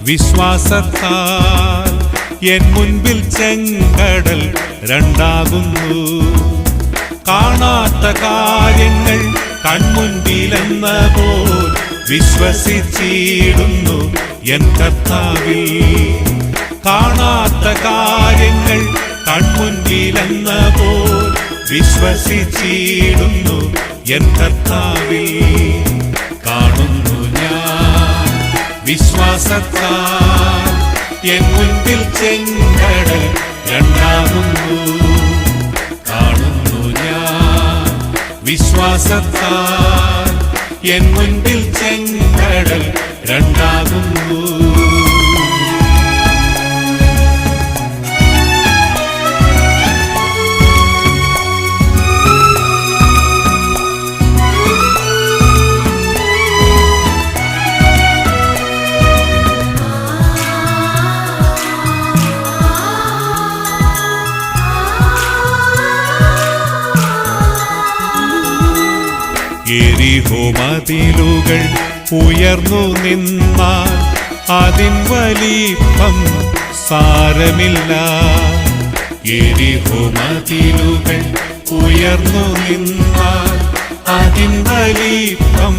വിശ്വാസത്താൽ എൻ മുൻപിൽ ചെങ്കടൽ രണ്ടാകുന്നു. കാണാത്ത കാര്യങ്ങൾ കൺമുൻപിലെന്ന പോൽ വിശ്വസിച്ചിടുന്നു എൻ കർത്താവിൽ. കാണാത്ത കാര്യങ്ങൾ കൺമുൻപിലെന്ന പോൽ വിശ്വസിച്ചിടുന്നു എൻ കർത്താവിൽ. കാണുന്നു ഞാൻ വിശ്വാസത്താൽ എൻ മുൻപിൽ ചെങ്കടൽ രണ്ടാകുന്നു. കാണുന്നു ഞാൻ വിശ്വാസത്താൽ എൻ മുൻപിൽ ചെങ്കടൽ രണ്ടാകുന്നു. യെരിഹോ മതിലുകൾ ഉയർന്നു നിന്നാൽ അതിൻ വലിപ്പം സാരമില്ല. യെരിഹോ മതിലുകൾ ഉയർന്നു നിന്നാൽ അതിൻ വലിപ്പം